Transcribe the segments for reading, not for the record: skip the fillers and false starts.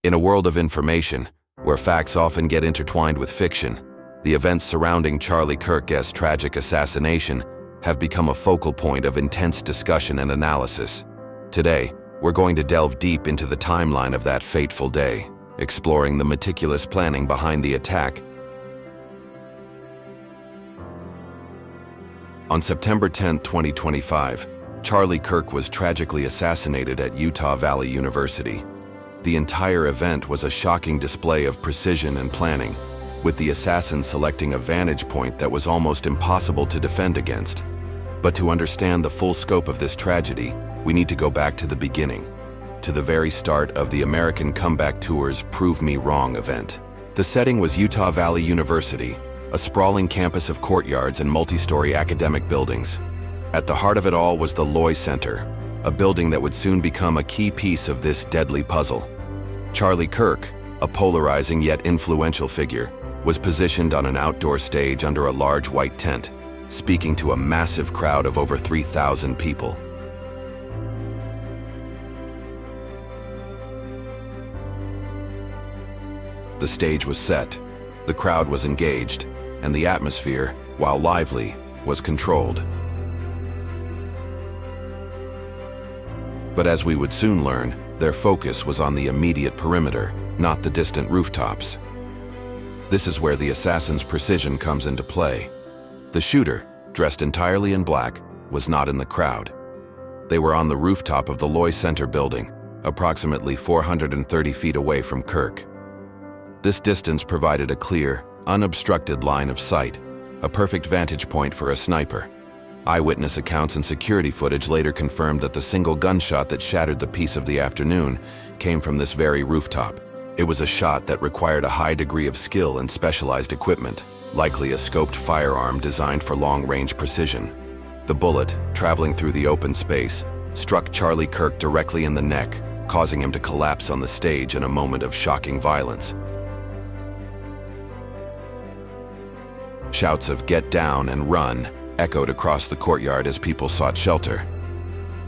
In a world of information, where facts often get intertwined with fiction, the events surrounding Charlie Kirk's tragic assassination have become a focal point of intense discussion and analysis. Today, we're going to delve deep into the timeline of that fateful day, exploring the meticulous planning behind the attack. On September 10, 2025, Charlie Kirk was tragically assassinated at Utah Valley University. The entire event was a shocking display of precision and planning, with the assassin selecting a vantage point that was almost impossible to defend against. But to understand the full scope of this tragedy, we need to go back to the beginning, to the very start of the American Comeback Tour's Prove Me Wrong event. The setting was Utah Valley University, a sprawling campus of courtyards and multi-story academic buildings. At the heart of it all was the Loy Center, a building that would soon become a key piece of this deadly puzzle. Charlie Kirk, a polarizing yet influential figure, was positioned on an outdoor stage under a large white tent, speaking to a massive crowd of over 3,000 people. The stage was set, the crowd was engaged, and the atmosphere, while lively, was controlled. But as we would soon learn, their focus was on the immediate perimeter, not the distant rooftops. This is where the assassin's precision comes into play. The shooter, dressed entirely in black, was not in the crowd. They were on the rooftop of the Loy Center building, approximately 430 feet away from Kirk. This distance provided a clear, unobstructed line of sight, a perfect vantage point for a sniper. Eyewitness accounts and security footage later confirmed that the single gunshot that shattered the peace of the afternoon came from this very rooftop. It was a shot that required a high degree of skill and specialized equipment, likely a scoped firearm designed for long-range precision. The bullet, traveling through the open space, struck Charlie Kirk directly in the neck, causing him to collapse on the stage in a moment of shocking violence. Shouts of "Get down and run" echoed across the courtyard as people sought shelter.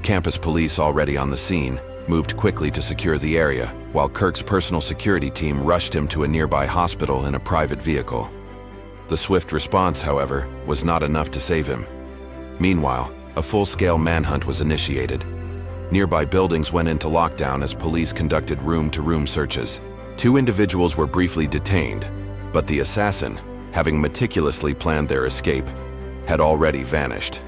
Campus police, already on the scene, moved quickly to secure the area, while Kirk's personal security team rushed him to a nearby hospital in a private vehicle. The swift response, however, was not enough to save him. Meanwhile, a full-scale manhunt was initiated. Nearby buildings went into lockdown as police conducted room-to-room searches. 2 individuals were briefly detained, but the assassin, having meticulously planned their escape, had already vanished.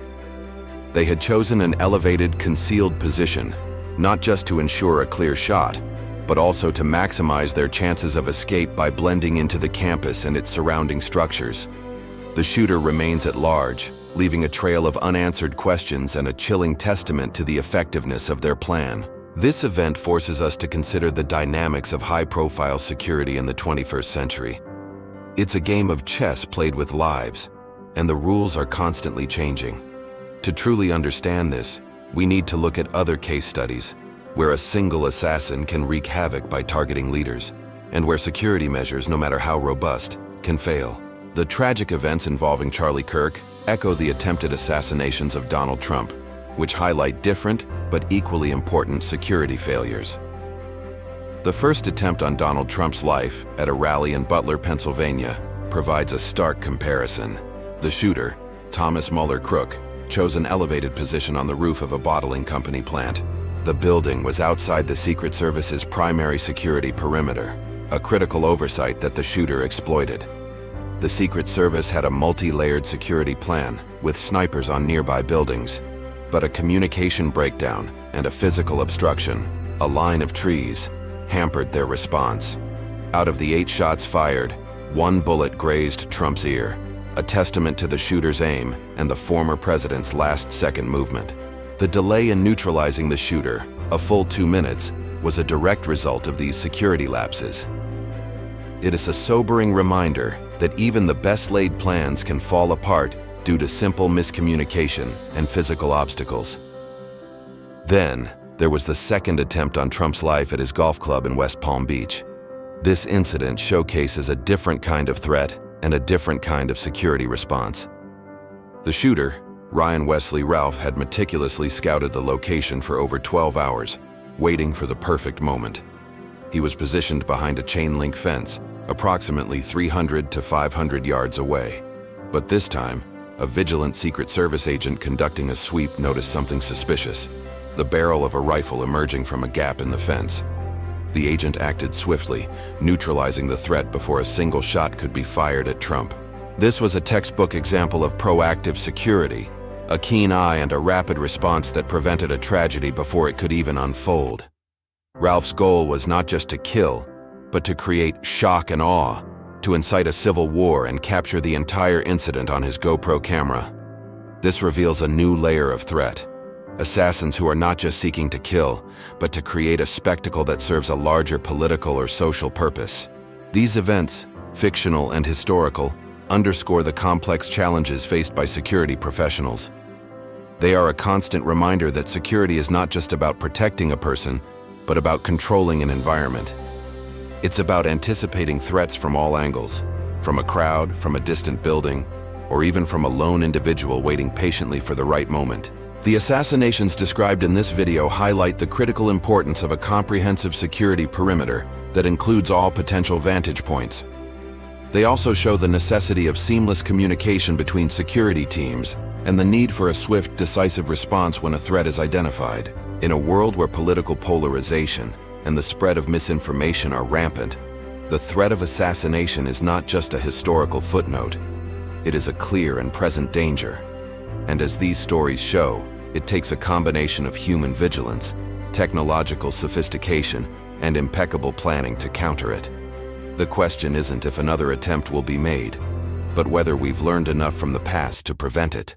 They had chosen an elevated, concealed position, not just to ensure a clear shot, but also to maximize their chances of escape by blending into the campus and its surrounding structures. The shooter remains at large, leaving a trail of unanswered questions and a chilling testament to the effectiveness of their plan. This event forces us to consider the dynamics of high-profile security in the 21st century. It's a game of chess played with lives, and the rules are constantly changing. To truly understand this, we need to look at other case studies, where a single assassin can wreak havoc by targeting leaders, and where security measures, no matter how robust, can fail. The tragic events involving Charlie Kirk echo the attempted assassinations of Donald Trump, which highlight different but equally important security failures. The first attempt on Donald Trump's life at a rally in Butler, Pennsylvania, provides a stark comparison. The shooter, Thomas Muller Crook, chose an elevated position on the roof of a bottling company plant. The building was outside the Secret Service's primary security perimeter, a critical oversight that the shooter exploited. The Secret Service had a multi-layered security plan, with snipers on nearby buildings, but a communication breakdown and a physical obstruction, a line of trees, hampered their response. Out of the 8 shots fired, 1 bullet grazed Trump's ear, a testament to the shooter's aim and the former president's last-second movement. The delay in neutralizing the shooter, a full 2 minutes, was a direct result of these security lapses. It is a sobering reminder that even the best-laid plans can fall apart due to simple miscommunication and physical obstacles. Then, there was the second attempt on Trump's life at his golf club in West Palm Beach. This incident showcases a different kind of threat and a different kind of security response. The shooter, Ryan Wesley Ralph, had meticulously scouted the location for over 12 hours, waiting for the perfect moment. He was positioned behind a chain-link fence, approximately 300 to 500 yards away. But this time, a vigilant Secret Service agent conducting a sweep noticed something suspicious: the barrel of a rifle emerging from a gap in the fence. The agent acted swiftly, neutralizing the threat before a single shot could be fired at Trump. This was a textbook example of proactive security, a keen eye and a rapid response that prevented a tragedy before it could even unfold. Ralph's goal was not just to kill, but to create shock and awe, to incite a civil war and capture the entire incident on his GoPro camera. This reveals a new layer of threat: assassins who are not just seeking to kill, but to create a spectacle that serves a larger political or social purpose. These events, fictional and historical, underscore the complex challenges faced by security professionals. They are a constant reminder that security is not just about protecting a person, but about controlling an environment. It's about anticipating threats from all angles, from a crowd, from a distant building, or even from a lone individual waiting patiently for the right moment. The assassinations described in this video highlight the critical importance of a comprehensive security perimeter that includes all potential vantage points. They also show the necessity of seamless communication between security teams and the need for a swift, decisive response when a threat is identified. In a world where political polarization and the spread of misinformation are rampant, the threat of assassination is not just a historical footnote. It is a clear and present danger. And as these stories show, it takes a combination of human vigilance, technological sophistication, and impeccable planning to counter it. The question isn't if another attempt will be made, but whether we've learned enough from the past to prevent it.